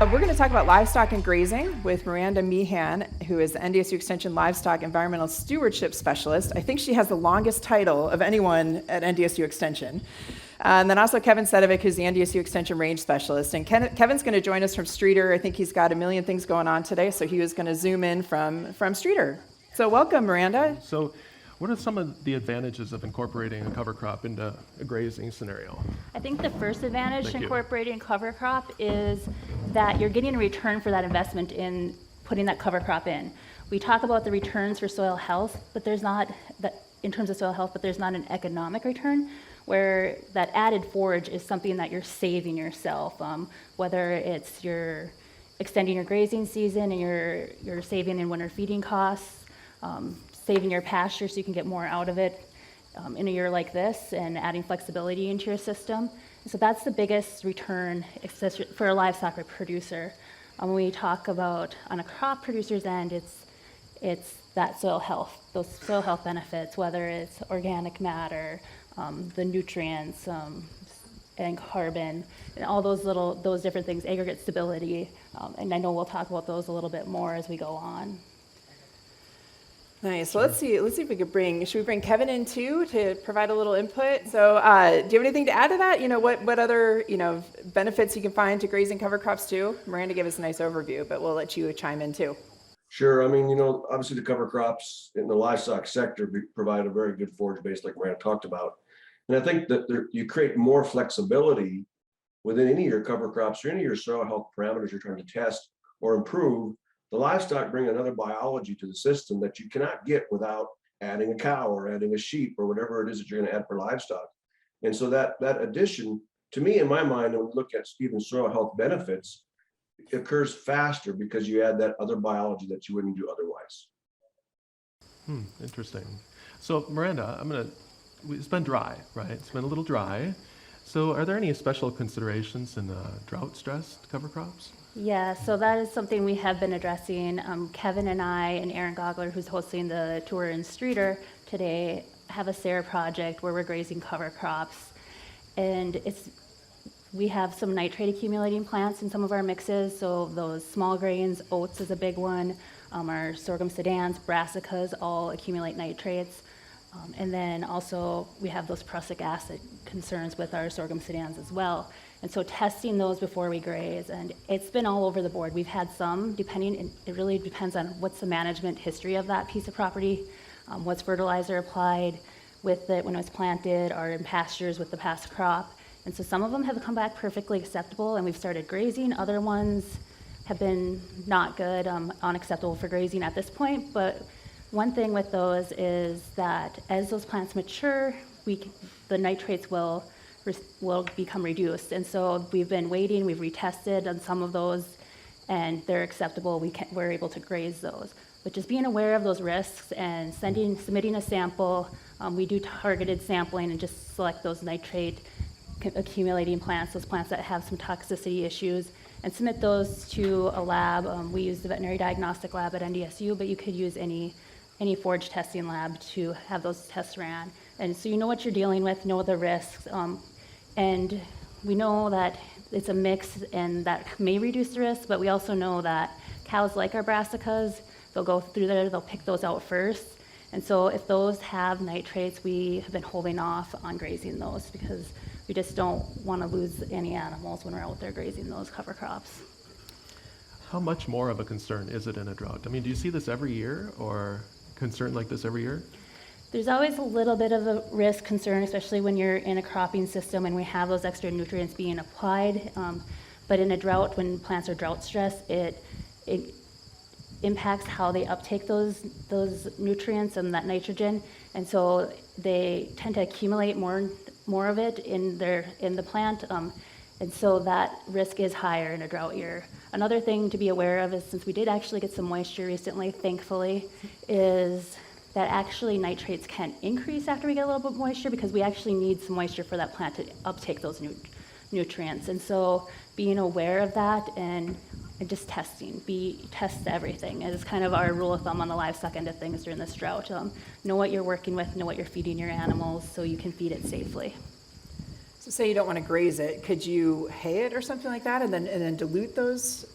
We're going to talk about livestock and grazing with Miranda Meehan, who is the NDSU Extension Livestock Environmental Stewardship Specialist. I think she has the longest title of anyone at NDSU Extension. And then also Kevin Sedovic, who's the NDSU Extension Range Specialist. And Kevin's going to join us from Streeter. I think he's got a million things going on today, so he was going to zoom in from Streeter. So welcome, Miranda. So what are some of the advantages of incorporating a cover crop into a grazing scenario? I think the first advantage to incorporating cover crop is that you're getting a return for that investment in putting that cover crop in. We talk about the returns for soil health, but there's not, in terms of soil health, but there's not an economic return, where that added forage is something that you're saving yourself, whether it's you're extending your grazing season and you're saving in winter feeding costs, saving your pasture so you can get more out of it in a year like this, and adding flexibility into your system. So that's the biggest return for a livestock producer. When we talk about on a crop producer's end, it's that soil health, those soil health benefits, whether it's organic matter, the nutrients, and carbon, and all those different things, aggregate stability, and I know we'll talk about those a little bit more as we go on. Nice. So let's see if we could should we bring Kevin in too to provide a little input? So do you have anything to add to that? What other, benefits you can find to grazing cover crops too? Miranda gave us a nice overview, but we'll let you chime in too. Sure. I mean, obviously the cover crops in the livestock sector provide a very good forage base like Miranda talked about. And I think that you create more flexibility within any of your cover crops or any of your soil health parameters you're trying to test or improve. The livestock bring another biology to the system that you cannot get without adding a cow or adding a sheep or whatever it is that you're going to add for livestock. And so that addition, to me, in my mind, when we look at even soil health benefits, it occurs faster because you add that other biology that you wouldn't do otherwise. Interesting. So Miranda, it's been dry, right? It's been a little dry. So are there any special considerations in drought-stressed cover crops? Yeah, so that is something we have been addressing. Kevin and I and Aaron Gogler, who's hosting the tour in Streeter today, have a SARE project where we're grazing cover crops. And we have some nitrate accumulating plants in some of our mixes, so those small grains, oats is a big one, our sorghum sedans, brassicas all accumulate nitrates. And then also we have those prussic acid concerns with our sorghum sedans as well. And so testing those before we graze, and it's been all over the board. We've had some, it really depends on what's the management history of that piece of property, what's fertilizer applied with it when it was planted, or in pastures with the past crop. And so some of them have come back perfectly acceptable and we've started grazing. Other ones have been not good, unacceptable for grazing at this point. But one thing with those is that as those plants mature, the nitrates will become reduced. And so we've been waiting, we've retested on some of those, and they're acceptable. We're able to graze those. But just being aware of those risks and submitting a sample. We do targeted sampling and just select those nitrate accumulating plants, those plants that have some toxicity issues, and submit those to a lab. We use the veterinary diagnostic lab at NDSU, but you could use any forage testing lab to have those tests ran. And so you know what you're dealing with, know the risks. And we know that it's a mix and that may reduce the risk, but we also know that cows like our brassicas, they'll go through there, they'll pick those out first. And so if those have nitrates, we have been holding off on grazing those because we just don't want to lose any animals when we're out there grazing those cover crops. How much more of a concern is it in a drought? I mean, do you see this every year or concern like this every year? There's always a little bit of a risk concern, especially when you're in a cropping system and we have those extra nutrients being applied. But in a drought, when plants are drought stressed, it impacts how they uptake those nutrients and that nitrogen, and so they tend to accumulate more of it in the plant, and so that risk is higher in a drought year. Another thing to be aware of is, since we did actually get some moisture recently, thankfully, is that actually nitrates can increase after we get a little bit of moisture because we actually need some moisture for that plant to uptake those nutrients. And so being aware of that and just testing, test everything. It is kind of our rule of thumb on the livestock end of things during this drought. Know what you're working with, know what you're feeding your animals so you can feed it safely. So say you don't want to graze it, could you hay it or something like that and then dilute those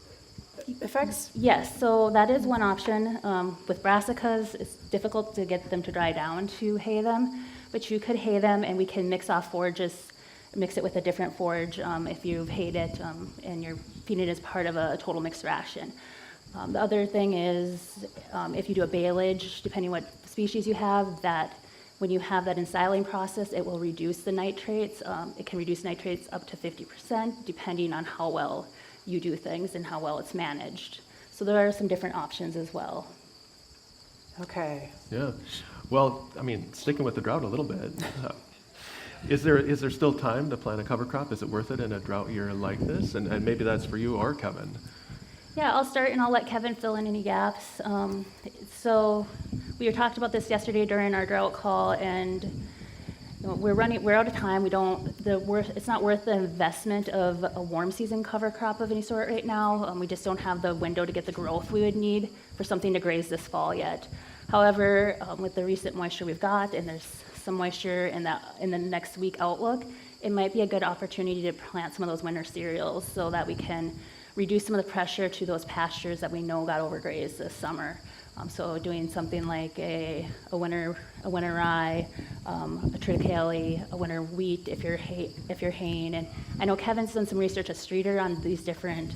effects? Yes, so that is one option. With brassicas, it's difficult to get them to dry down to hay them, but you could hay them and we can mix off forages, mix it with a different forage if you've hayed it and you're feeding it as part of a total mixed ration. The other thing is if you do a baleage, depending what species you have, that when you have that ensiling process, it will reduce the nitrates. It can reduce nitrates up to 50%, depending on how well you do things and how well it's managed. So there are some different options as well. Okay. Yeah. Well, I mean, sticking with the drought a little bit, is there still time to plant a cover crop? Is it worth it in a drought year like this? And maybe that's for you or Kevin. Yeah, I'll start and I'll let Kevin fill in any gaps. So we talked about this yesterday during our drought call, and we're out of time. It's not worth the investment of a warm season cover crop of any sort right now. We just don't have the window to get the growth we would need for something to graze this fall yet. However, with the recent moisture we've got, and there's some moisture in the next week outlook, it might be a good opportunity to plant some of those winter cereals so that we can reduce some of the pressure to those pastures that we know got overgrazed this summer. So doing something like a winter rye, a triticale, a winter wheat if you're haying. And I know Kevin's done some research at Streeter on these different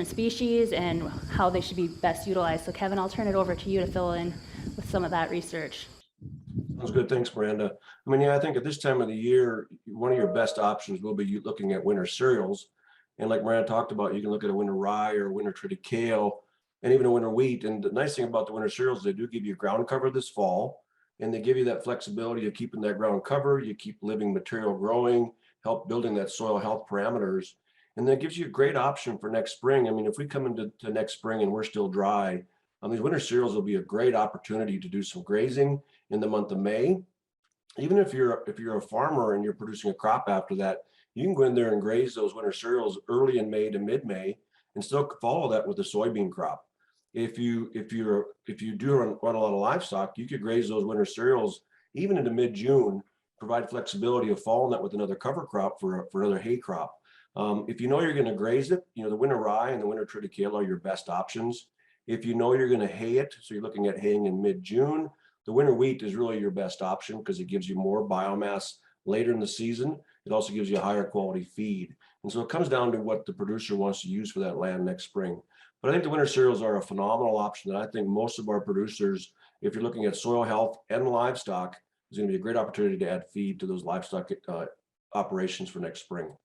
species and how they should be best utilized. So Kevin, I'll turn it over to you to fill in with some of that research. Sounds good. Thanks, Miranda. I mean, yeah, I think at this time of the year, one of your best options will be looking at winter cereals. And like Miranda talked about, you can look at a winter rye or a winter triticale and even a winter wheat. And the nice thing about the winter cereals, they do give you ground cover this fall, and they give you that flexibility of keeping that ground cover. You keep living material growing, help building that soil health parameters. And that gives you a great option for next spring. I mean, if we come into next spring and we're still dry, these winter cereals will be a great opportunity to do some grazing in the month of May. Even if you're a farmer and you're producing a crop after that, you can go in there and graze those winter cereals early in May to mid-May and still follow that with a soybean crop. If you do run a lot of livestock, you could graze those winter cereals even into mid-June, provide flexibility of following that with another cover crop for another hay crop. If you know you're going to graze it, the winter rye and the winter triticale are your best options. If you know you're going to hay it, so you're looking at haying in mid-June, the winter wheat is really your best option because it gives you more biomass later in the season. It also gives you a higher quality feed. And so it comes down to what the producer wants to use for that land next spring. But I think the winter cereals are a phenomenal option that I think most of our producers, if you're looking at soil health and livestock, is going to be a great opportunity to add feed to those livestock operations for next spring.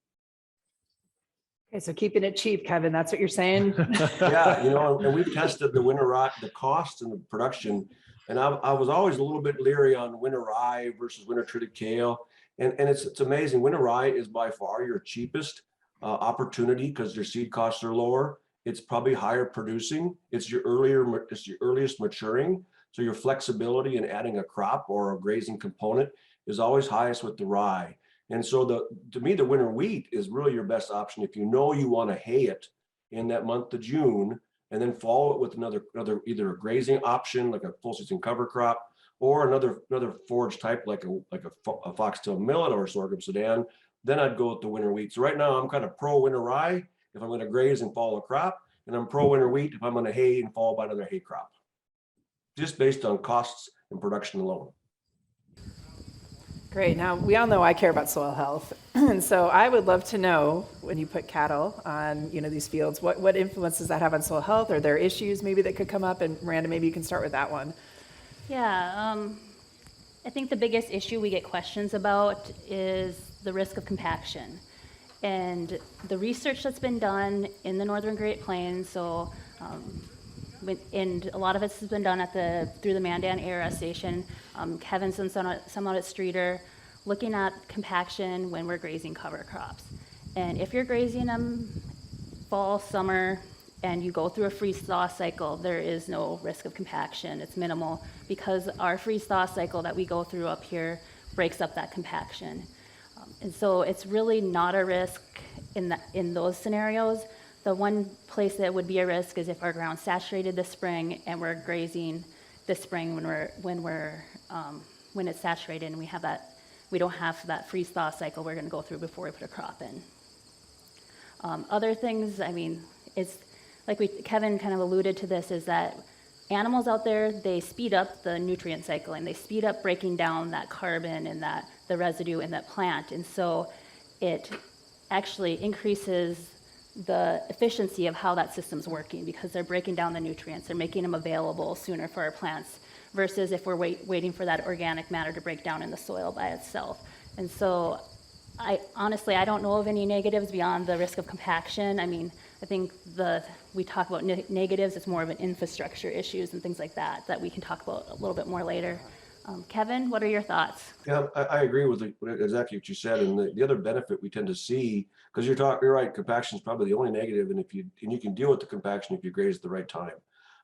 Okay, so keeping it cheap, Kevin, that's what you're saying? Yeah, and we've tested the winter rye, the cost and the production. And I was always a little bit leery on winter rye versus winter triticale. And it's amazing. Winter rye is by far your cheapest opportunity because your seed costs are lower. It's probably higher producing. It's your earliest maturing. So your flexibility in adding a crop or a grazing component is always highest with the rye. And so to me, the winter wheat is really your best option if you know you want to hay it in that month of June, and then follow it with another either a grazing option like a full season cover crop, or another forage type like a foxtail millet or a sorghum sudan. Then I'd go with the winter wheat. So right now I'm kind of pro winter rye if I'm going to graze and follow a crop, and I'm pro winter wheat if I'm going to hay and follow by another hay crop, just based on costs and production alone. Great. Now, we all know I care about soil health. And so I would love to know, when you put cattle on these fields, what influence does that have on soil health? Are there issues maybe that could come up? And Miranda, maybe you can start with that one. Yeah, I think the biggest issue we get questions about is the risk of compaction. And the research that's been done in the Northern Great Plains, and a lot of it has been done through the Mandan Era Station. Kevin's done some out at Streeter, looking at compaction when we're grazing cover crops. And if you're grazing them fall, summer, and you go through a freeze-thaw cycle, there is no risk of compaction. It's minimal because our freeze-thaw cycle that we go through up here breaks up that compaction. And so it's really not a risk in those scenarios. The one place that would be a risk is if our ground's saturated this spring and we're grazing this spring when it's saturated and we we don't have that freeze-thaw cycle we're going to go through before we put a crop in. Other things, I mean, it's like Kevin kind of alluded to this, is that animals out there, they speed up the nutrient cycle and they speed up breaking down that carbon and the residue in that plant. And so it actually increases the efficiency of how that system's working because they're breaking down the nutrients, they're making them available sooner for our plants versus if we're waiting for that organic matter to break down in the soil by itself. And so I don't know of any negatives beyond the risk of compaction. I mean, I think we talk about negatives, it's more of an infrastructure issues and things like that we can talk about a little bit more later. Kevin, what are your thoughts? Yeah, I agree with exactly what you said. And the other benefit we tend to see, because you're right, compaction is probably the only negative, and you can deal with the compaction if you graze at the right time.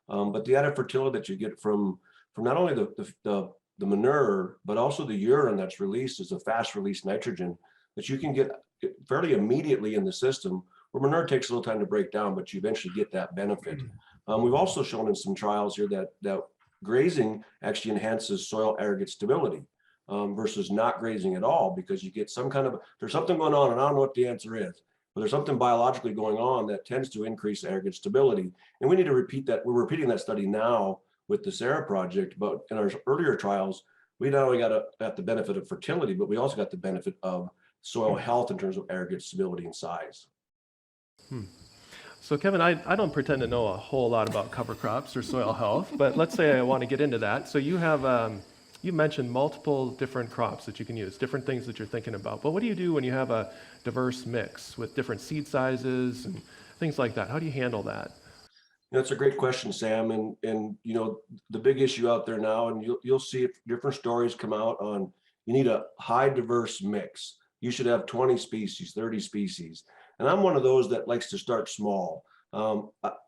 But the added fertility that you get from not only the manure, but also the urine that's released as a fast release nitrogen that you can get fairly immediately in the system, where manure takes a little time to break down, but you eventually get that benefit. We've also shown in some trials here that grazing actually enhances soil aggregate stability versus not grazing at all, because you get there's something going on, and I don't know what the answer is, but there's something biologically going on that tends to increase aggregate stability. And we need to repeat that. We're repeating that study now with the SARA project, but in our earlier trials, we not only got the benefit of fertility, but we also got the benefit of soil health in terms of aggregate stability and size. So Kevin, I don't pretend to know a whole lot about cover crops or soil health, but let's say I want to get into that. So you have, you mentioned multiple different crops that you can use, different things that you're thinking about. But what do you do when you have a diverse mix with different seed sizes and things like that? How do you handle that? That's a great question, Sam. And the big issue out there now, and you'll see different stories come out on, you need a high diverse mix. You should have 20 species, 30 species. And I'm one of those that likes to start small.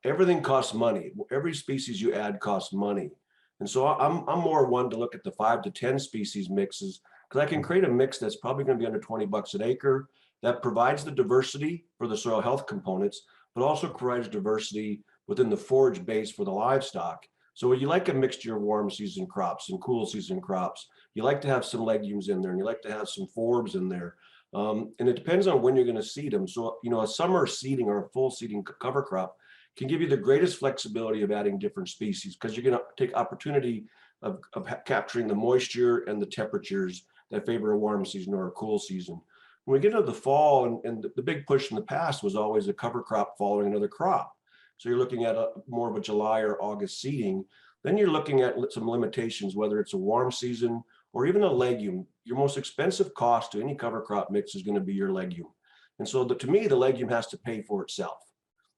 Everything costs money. Every species you add costs money. And so I'm more one to look at the 5 to 10 species mixes, because I can create a mix that's probably going to be under $20 an acre that provides the diversity for the soil health components, but also provides diversity within the forage base for the livestock. So you like a mixture of warm season crops and cool season crops. You like to have some legumes in there, and you like to have some forbs in there. And it depends on when you're going to seed them. So, a summer seeding or a full seeding cover crop can give you the greatest flexibility of adding different species, because you're going to take opportunity of capturing the moisture and the temperatures that favor a warm season or a cool season. When we get into the fall, and the big push in the past was always a cover crop following another crop. So you're looking at more of a July or August seeding. Then you're looking at some limitations, whether it's a warm season or even a legume. Your most expensive cost to any cover crop mix is going to be your legume. And so to me, the legume has to pay for itself.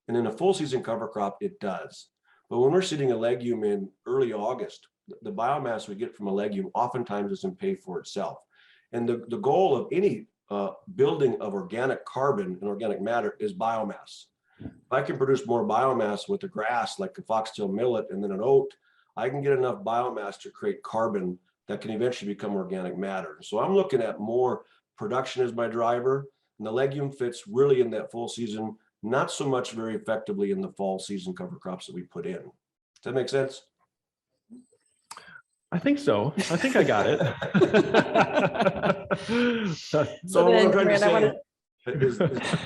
And in a full season cover crop, it does. But when we're seeding a legume in early August, the biomass we get from a legume oftentimes doesn't pay for itself. And the goal of any building of organic carbon and organic matter is biomass. If I can produce more biomass with a grass like a foxtail millet and then an oat, I can get enough biomass to create carbon that can eventually become organic matter. So I'm looking at more production as my driver, and the legume fits really in that full season, not so much very effectively in the fall season cover crops that we put in. Does that make sense? I think so. I think I got it. So what I'm trying to say is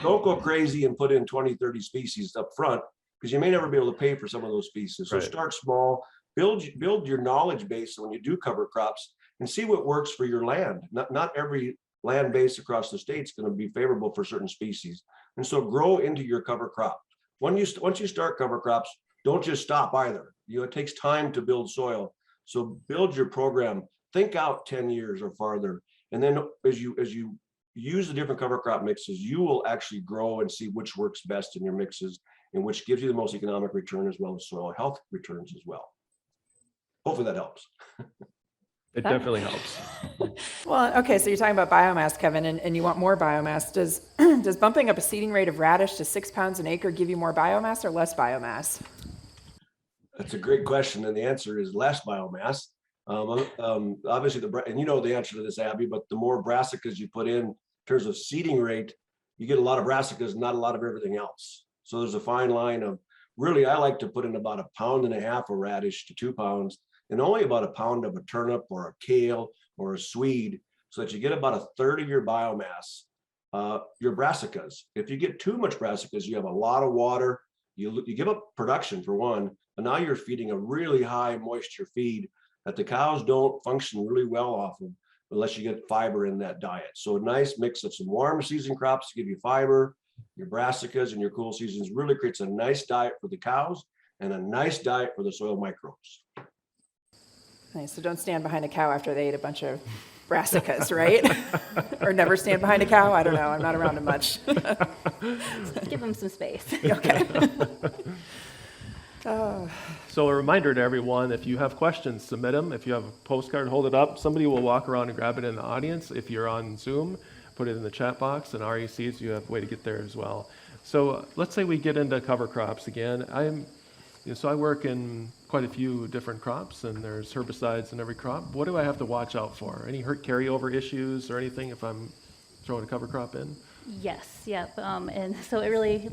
don't go crazy and put in 20, 30 species up front, because you may never be able to pay for some of those species. So start small, build your knowledge base when you do cover crops, and see what works for your land. Not every land base across the state is going to be favorable for certain species. And so grow into your cover crop. Once you start cover crops, don't just stop either. It takes time to build soil. So build your program, think out 10 years or farther. And then as you use the different cover crop mixes, you will actually grow and see which works best in your mixes and which gives you the most economic return, as well as soil health returns as well. Hopefully that helps. It definitely helps. Well, okay, so you're talking about biomass, Kevin, and you want more biomass. Does bumping up a seeding rate of radish to 6 pounds an acre give you more biomass or less biomass? That's a great question, and the answer is less biomass. Obviously, and you know the answer to this, Abby, but the more brassicas you put in terms of seeding rate, you get a lot of brassicas, not a lot of everything else. So there's a fine line of, really, I like to put in about 1.5 pounds of radish to 2 pounds, and only about 1 pound of a turnip or a kale or a swede, so that you get about a third of your biomass. Your brassicas. If you get too much brassicas, you have a lot of water. You give up production for one, but now you're feeding a really high moisture feed that the cows don't function really well off of unless you get fiber in that diet. So a nice mix of some warm season crops to give you fiber, your brassicas and your cool seasons really creates a nice diet for the cows and a nice diet for the soil microbes. Nice. So don't stand behind a cow after they ate a bunch of brassicas, right? Or never stand behind a cow. I don't know. I'm not around them much. Give them some space. Okay. So a reminder to everyone, if you have questions, submit them. If you have a postcard, hold it up. Somebody will walk around and grab it in the audience. If you're on Zoom, put it in the chat box, and RECs, you have a way to get there as well. So let's say we get into cover crops again. So I work in quite a few different crops, and there's herbicides in every crop. What do I have to watch out for? Any carryover issues or anything if I'm throwing a cover crop in? Yes, yep. And so it really,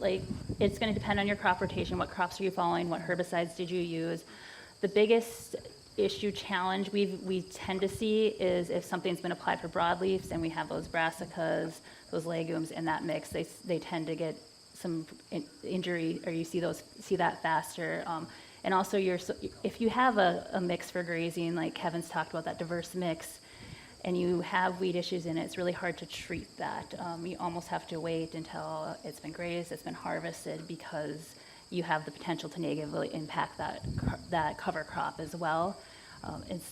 it's going to depend on your crop rotation. What crops are you following? What herbicides did you use? The biggest issue challenge we tend to see is if something's been applied for broadleafs and we have those brassicas, those legumes in that mix, they tend to get some injury, or you see that faster. And also if you have a mix for grazing, like Kevin's talked about, that diverse mix, and you have weed issues in it, it's really hard to treat that. You almost have to wait until it's been grazed, it's been harvested, because you have the potential to negatively impact that cover crop as well.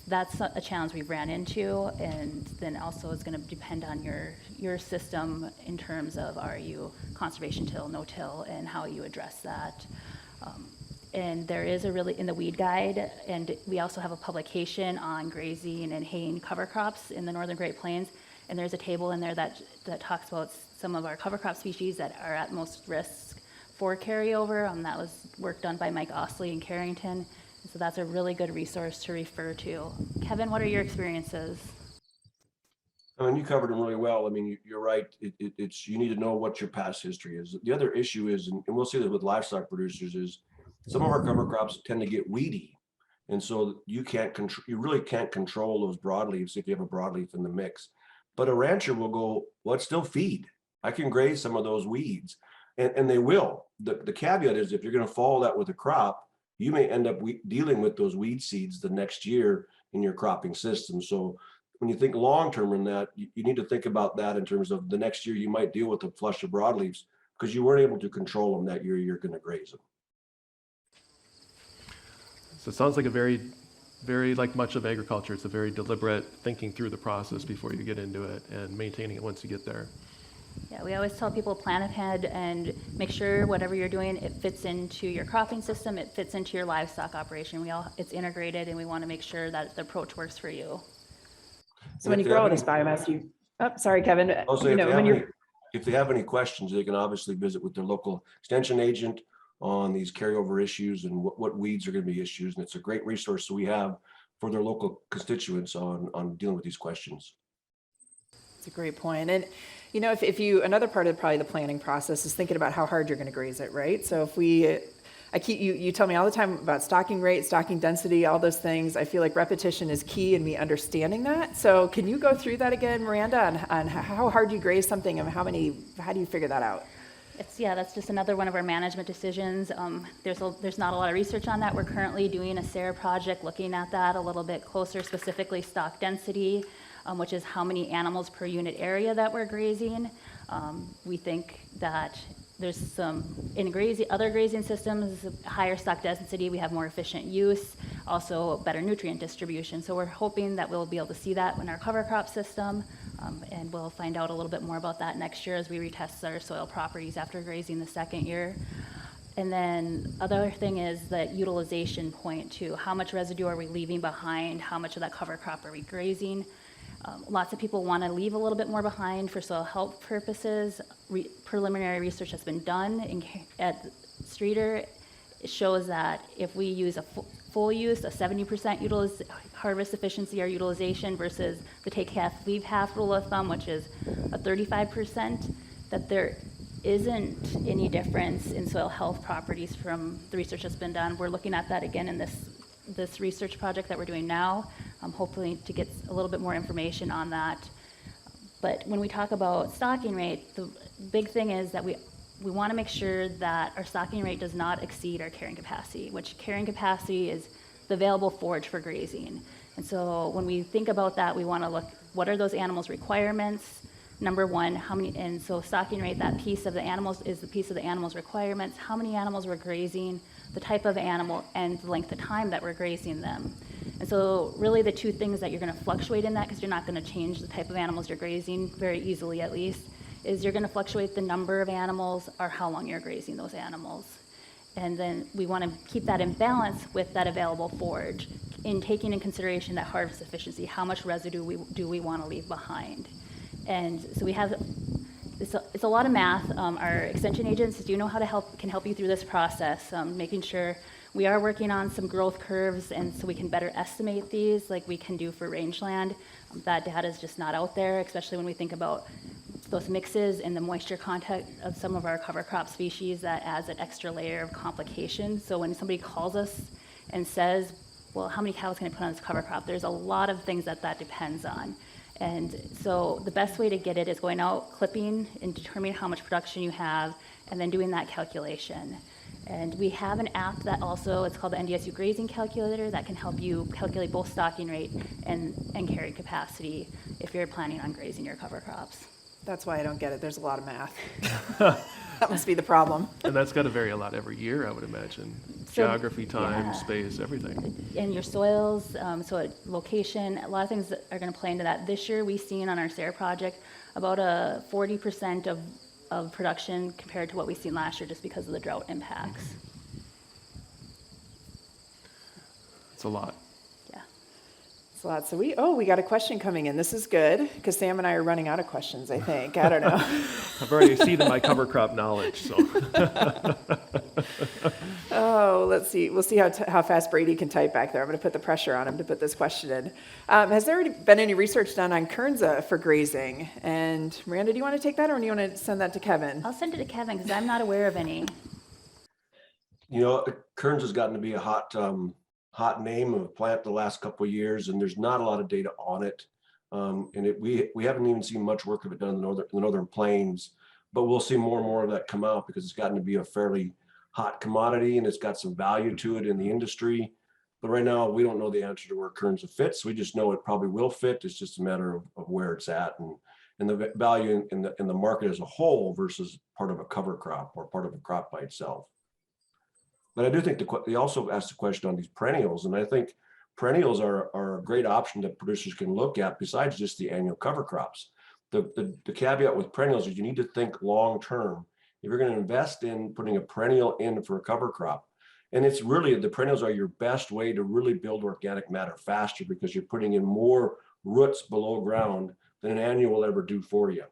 That's a challenge we've ran into, and then also it's going to depend on your system in terms of, are you conservation till, no-till, and how you address that. And there is in the weed guide, and we also have a publication on grazing and haying cover crops in the Northern Great Plains, and there's a table in there that talks about some of our cover crop species that are at most risk for carryover. That was work done by Mike Osley in Carrington. So that's a really good resource to refer to. Kevin, what are your experiences? I mean, you covered them really well. I mean, you're right. It's you need to know what your past history is. The other issue is, and we'll see that with livestock producers, is some of our cover crops tend to get weedy, and so you really can't control those broadleaves if you have a broadleaf in the mix. But a rancher will go, well, it's still feed. I can graze some of those weeds, and they will. The caveat is, if you're going to follow that with a crop, you may end up dealing with those weed seeds the next year in your cropping system. So when you think long-term in that, you need to think about that in terms of the next year you might deal with a flush of broadleaves because you weren't able to control them that year you're going to graze them. So it sounds like a very, very like much of agriculture. It's a very deliberate thinking through the process before you get into it and maintaining it once you get there. Yeah, we always tell people plan ahead and make sure whatever you're doing, it fits into your cropping system, it fits into your livestock operation. It's integrated, and we want to make sure that the approach works for you. So when you grow all this biomass, sorry, Kevin. Also, if they have any questions, they can obviously visit with their local extension agent on these carryover issues and what weeds are going to be issues. And it's a great resource that we have for their local constituents on dealing with these questions. That's a great point. And if you, another part of probably the planning process is thinking about how hard you're going to graze it, right? So if you tell me all the time about stocking rate, stocking density, all those things. I feel like repetition is key in me understanding that. So can you go through that again, Miranda, on how hard you graze something and how do you figure that out? That's just another one of our management decisions. There's not a lot of research on that. We're currently doing a SARE project looking at that a little bit closer, specifically stock density, which is how many animals per unit area that we're grazing. We think that there's some, in other grazing systems, higher stock density, we have more efficient use, also better nutrient distribution. So we're hoping that we'll be able to see that in our cover crop system, and we'll find out a little bit more about that next year as we retest our soil properties after grazing the second year. And then other thing is that utilization point too. How much residue are we leaving behind? How much of that cover crop are we grazing? Lots of people want to leave a little bit more behind for soil health purposes. Preliminary research has been done at Streeter. It shows that if we use a full use, a 70% harvest efficiency or utilization versus the take half, leave half rule of thumb, which is a 35%, that there isn't any difference in soil health properties from the research that's been done. We're looking at that again in this research project that we're doing now, hopefully to get a little bit more information on that. But when we talk about stocking rate, the big thing is that we want to make sure that our stocking rate does not exceed our carrying capacity, which carrying capacity is the available forage for grazing. And so when we think about that, we want to look, what are those animals' requirements? Number one, how many, and so stocking rate, that piece of the animals is the piece of the animals' requirements, how many animals we're grazing, the type of animal, and the length of time that we're grazing them. And so really the two things that you're going to fluctuate in that, because you're not going to change the type of animals you're grazing very easily at least, is you're going to fluctuate the number of animals or how long you're grazing those animals. And then we want to keep that in balance with that available forage in taking in consideration that harvest efficiency, how much residue do we want to leave behind. And so we have, it's a lot of math. Our extension agents do know how to can help you through this process, making sure we are working on some growth curves, and so we can better estimate these like we can do for rangeland. That data is just not out there, especially when we think about those mixes and the moisture content of some of our cover crop species. That adds an extra layer of complication. So when somebody calls us and says, well, how many cows can I put on this cover crop? There's a lot of things that depends on. And so the best way to get it is going out, clipping, and determining how much production you have, and then doing that calculation. And we have an app that also, it's called the NDSU Grazing Calculator, that can help you calculate both stocking rate and carry capacity if you're planning on grazing your cover crops. That's why I don't get it. There's a lot of math. That must be the problem. And that's got to vary a lot every year, I would imagine. So, Geography, time, yeah. space, everything. And your soils, so location, a lot of things that are going to play into that. This year, we've seen on our SARE project about a 40% of production compared to what we've seen last year just because of the drought impacts. It's a lot. Yeah. It's a lot. So we got a question coming in. This is good because Sam and I are running out of questions, I think. I don't know. I've already exceeded my cover crop knowledge, so. Oh, let's see. We'll see how fast Brady can type back there. I'm going to put the pressure on him to put this question in. Has there already been any research done on Kernza for grazing? And Miranda, do you want to take that, or do you want to send that to Kevin? I'll send it to Kevin because I'm not aware of any. You know, Kearns has gotten to be a hot name of a plant the last couple of years, and there's not a lot of data on it. We haven't even seen much work of it done in the northern plains, but we'll see more and more of that come out because it's gotten to be a fairly hot commodity and it's got some value to it in the industry. But right now, we don't know the answer to where Kearns fits. We just know it probably will fit. It's just a matter of where it's at and the value in the market as a whole versus part of a cover crop or part of a crop by itself. But I do think they also asked the question on these perennials, and I think perennials are a great option that producers can look at besides just the annual cover crops. The caveat with perennials is you need to think long term. If you're going to invest in putting a perennial in for a cover crop, and it's really, the perennials are your best way to really build organic matter faster because you're putting in more roots below ground than an annual will ever do for you.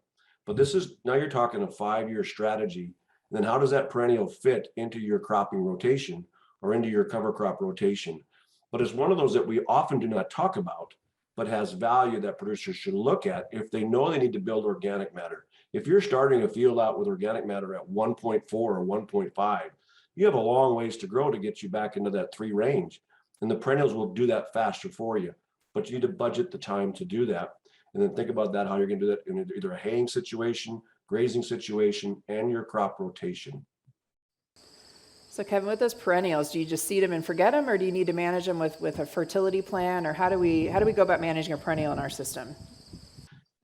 But this is, now you're talking a 5-year strategy. Then how does that perennial fit into your cropping rotation or into your cover crop rotation? But it's one of those that we often do not talk about, but has value that producers should look at if they know they need to build organic matter. If you're starting a field out with organic matter at 1.4 or 1.5, you have a long ways to grow to get you back into that 3 range. And the perennials will do that faster for you, but you need to budget the time to do that. And then think about that, how you're going to do that in either a haying situation, grazing situation, and your crop rotation. So Kevin, with those perennials, do you just seed them and forget them, or do you need to manage them with a fertility plan, or how do we go about managing a perennial in our system?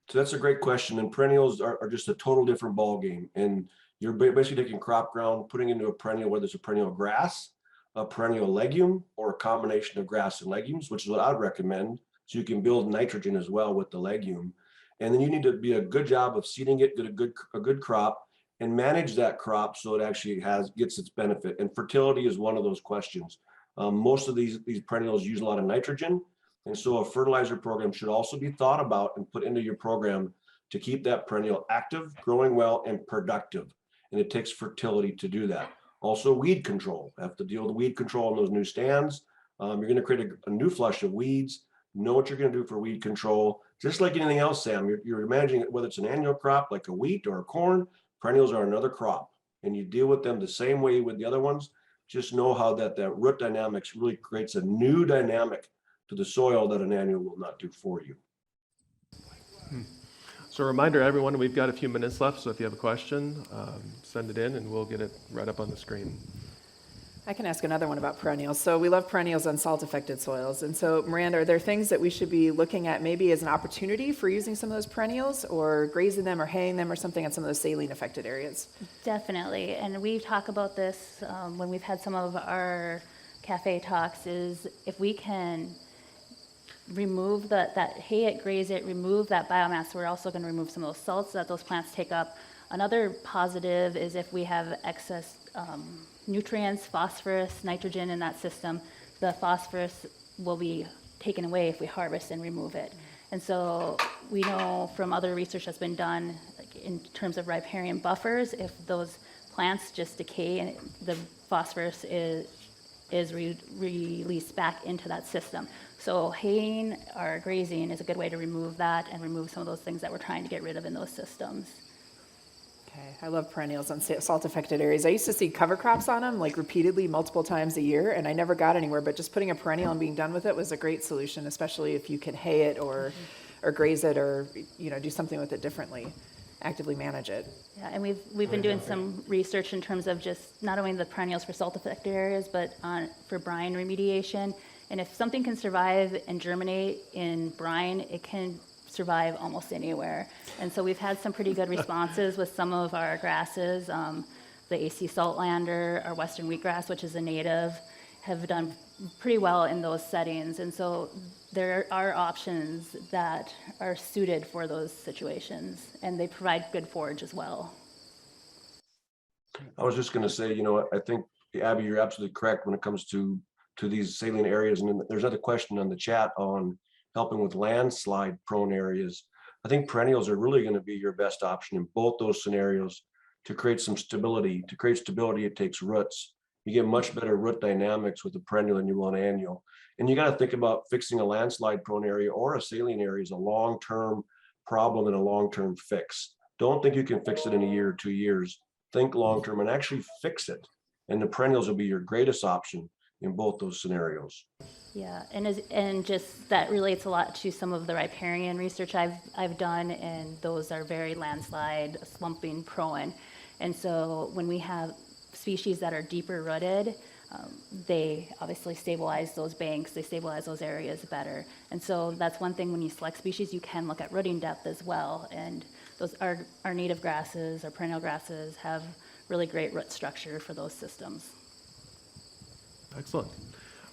So that's a great question. And perennials are just a total different ball game. And you're basically taking crop ground, putting into a perennial, whether it's a perennial grass, a perennial legume, or a combination of grass and legumes, which is what I'd recommend. So you can build nitrogen as well with the legume. And then you need to be a good job of seeding it, get a good crop, and manage that crop so it actually gets its benefit. And fertility is one of those questions. Most of these perennials use a lot of nitrogen. And so a fertilizer program should also be thought about and put into your program to keep that perennial active, growing well, and productive. And it takes fertility to do that. Also, weed control. Have to deal with weed control in those new stands. You're going to create a new flush of weeds. Know what you're going to do for weed control. Just like anything else, Sam, you're managing it, whether it's an annual crop like a wheat or a corn, perennials are another crop. And you deal with them the same way with the other ones. Just know how that root dynamics really creates a new dynamic to the soil that an annual will not do for you. So a reminder, everyone, we've got a few minutes left, so if you have a question, send it in and we'll get it right up on the screen. I can ask another one about perennials. So we love perennials on salt-affected soils. And so, Miranda, are there things that we should be looking at maybe as an opportunity for using some of those perennials, or grazing them or haying them or something on some of those saline-affected areas? Definitely, and we talk about this when we've had some of our cafe talks, is if we can remove that hay it, graze it, remove that biomass, we're also going to remove some of those salts that those plants take up. Another positive is if we have excess nutrients, phosphorus, nitrogen in that system, the phosphorus will be taken away if we harvest and remove it. And so we know from other research that's been done, like in terms of riparian buffers, if those plants just decay and the phosphorus is released back into that system. So haying or grazing is a good way to remove that and remove some of those things that we're trying to get rid of in those systems. Okay, I love perennials on salt-affected areas. I used to see cover crops on them like repeatedly multiple times a year, and I never got anywhere, but just putting a perennial and being done with it was a great solution, especially if you can hay it or graze it or do something with it differently, actively manage it. Yeah, and we've been doing some research in terms of just not only the perennials for salt-affected areas, but for brine remediation. And if something can survive and germinate in brine, it can survive almost anywhere. And so we've had some pretty good responses with some of our grasses. The AC saltlander, our western wheatgrass, which is a native, have done pretty well in those settings. And so there are options that are suited for those situations, and they provide good forage as well. I was just going to say, I think, Abby, you're absolutely correct when it comes to these saline areas. And then there's another question on the chat on helping with landslide prone areas. I think perennials are really going to be your best option in both those scenarios to create some stability. To create stability, it takes roots. You get much better root dynamics with a perennial than you will an annual. And you got to think about fixing a landslide prone area or a saline area as a long-term problem and a long-term fix. Don't think you can fix it in a year or 2 years. Think long-term and actually fix it. And the perennials will be your greatest option in both those scenarios. Yeah, and just that relates a lot to some of the riparian research I've done, and those are very landslide, slumping prone. And so when we have species that are deeper rooted, they obviously stabilize those banks, they stabilize those areas better. And so that's one thing when you select species, you can look at rooting depth as well. And those our native grasses, our perennial grasses have really great root structure for those systems. Excellent.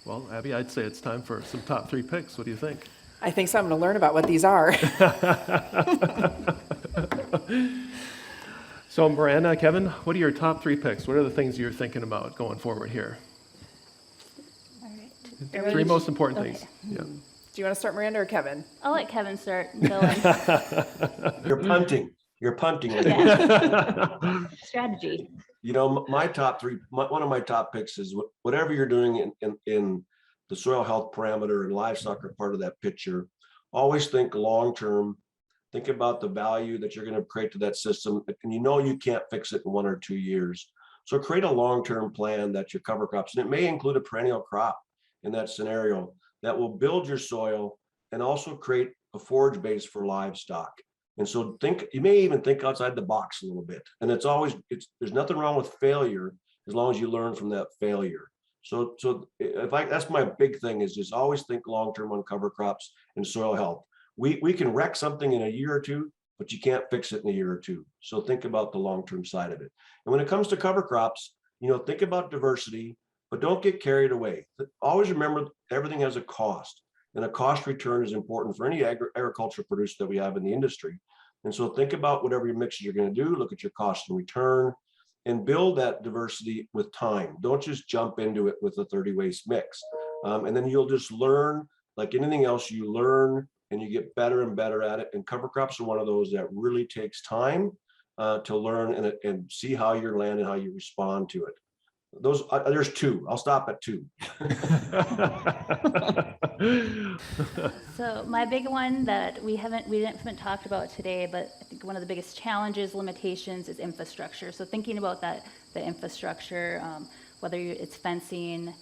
Well, Abby, I'd say it's time for some top 3 picks. What do you think? I think so. I'm going to learn about what these are. So Miranda, Kevin, what are your top 3 picks? What are the things you're thinking about going forward here? All right. 3 most important things. Yeah. Do you want to start, Miranda, or Kevin? I'll let Kevin start. Dylan. You're punting. You're punting. Yeah. Strategy. My top 3, one of my top picks is whatever you're doing in the soil health parameter, and livestock are part of that picture. Always think long-term. Think about the value that you're going to create to that system. And you can't fix it in 1 or 2 years. So create a long-term plan that's your cover crops. And it may include a perennial crop in that scenario that will build your soil and also create a forage base for livestock. And so you may even think outside the box a little bit. And there's nothing wrong with failure as long as you learn from that failure. So that's my big thing, is just always think long-term on cover crops and soil health. We can wreck something in a year or 2, but you can't fix it in a year or 2. So think about the long-term side of it. And when it comes to cover crops, think about diversity, but don't get carried away. Always remember everything has a cost. And a cost return is important for any agricultural producer that we have in the industry. And so think about whatever your mixes you're going to do, look at your cost and return, and build that diversity with time. Don't just jump into it with a 30 waste mix. And then you'll just learn, like anything else, you learn and you get better and better at it. And cover crops are one of those that really takes time to learn and see how your land and how you respond to it. There's 2. I'll stop at 2. So my big one that we haven't talked about today, but I think one of the biggest challenges, limitations, is infrastructure. So thinking about the infrastructure, whether it's fencing,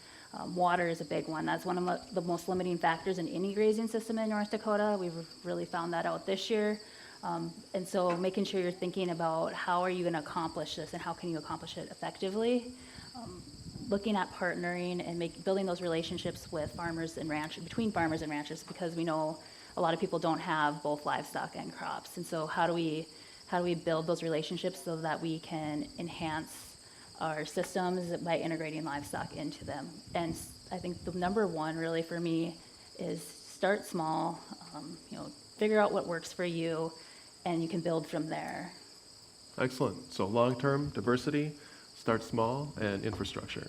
water is a big one. That's one of the most limiting factors in any grazing system in North Dakota. We've really found that out this year. And so making sure you're thinking about how are you going to accomplish this and how can you accomplish it effectively. Looking at partnering and building those relationships with farmers and between farmers and ranchers, because we know a lot of people don't have both livestock and crops. And so how do we build those relationships so that we can enhance our systems by integrating livestock into them? And I think the number one really for me is start small, figure out what works for you, and you can build from there. Excellent. So long-term diversity, start small, and infrastructure.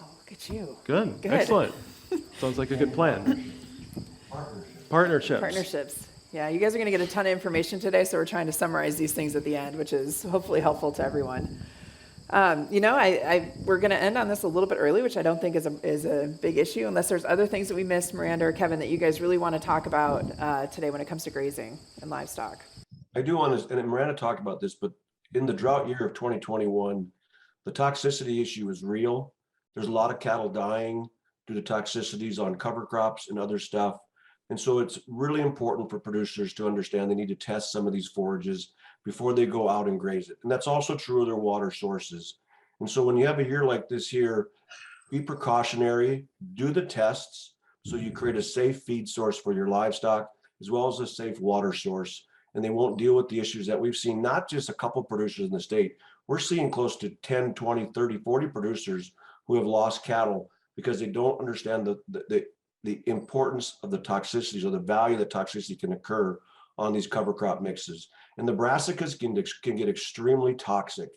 Oh, look at you. Good. Good. Excellent. Sounds like a good plan. Partnerships. Partnerships. Yeah, you guys are going to get a ton of information today, so we're trying to summarize these things at the end, which is hopefully helpful to everyone. We're going to end on this a little bit early, which I don't think is a big issue, unless there's other things that we missed, Miranda or Kevin, that you guys really want to talk about today when it comes to grazing and livestock. I do want to, and Miranda talked about this, but in the drought year of 2021, the toxicity issue is real. There's a lot of cattle dying due to toxicities on cover crops and other stuff. And so it's really important for producers to understand they need to test some of these forages before they go out and graze it. And that's also true of their water sources. And so when you have a year like this here, be precautionary, do the tests so you create a safe feed source for your livestock, as well as a safe water source. And they won't deal with the issues that we've seen, not just a couple producers in the state. We're seeing close to 10, 20, 30, 40 producers who have lost cattle because they don't understand the importance of the toxicities or the value that toxicity can occur on these cover crop mixes. And the brassicas can get extremely toxic.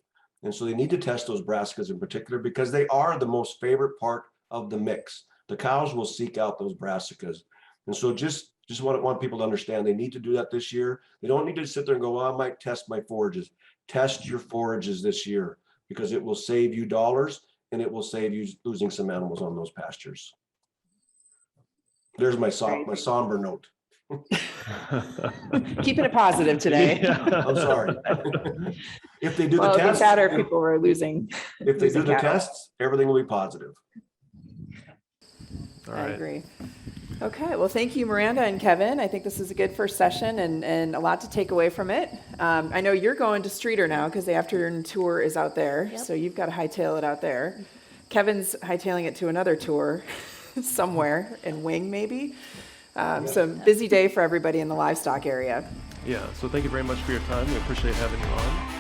And so they need to test those brassicas in particular because they are the most favorite part of the mix. The cows will seek out those brassicas. And so just want people to understand they need to do that this year. They don't need to sit there and go, well, I might test my forages. Test your forages this year because it will save you dollars and it will save you losing some animals on those pastures. There's my somber note. Keeping it positive today. Yeah. I'm sorry. If they do Well, the it'd be tests, better if people were losing. if they do losing the cattle. tests, everything will be positive. All I right. agree. Okay, well, thank you, Miranda and Kevin. I think this is a good first session and a lot to take away from it. I know you're going to Streeter now because the afternoon tour is out there, Yep. so you've got to hightail it out there. Kevin's hightailing it to another tour somewhere in Wing, maybe. So busy day for everybody in the livestock area. Yeah. So thank you very much for your time. We appreciate having you on.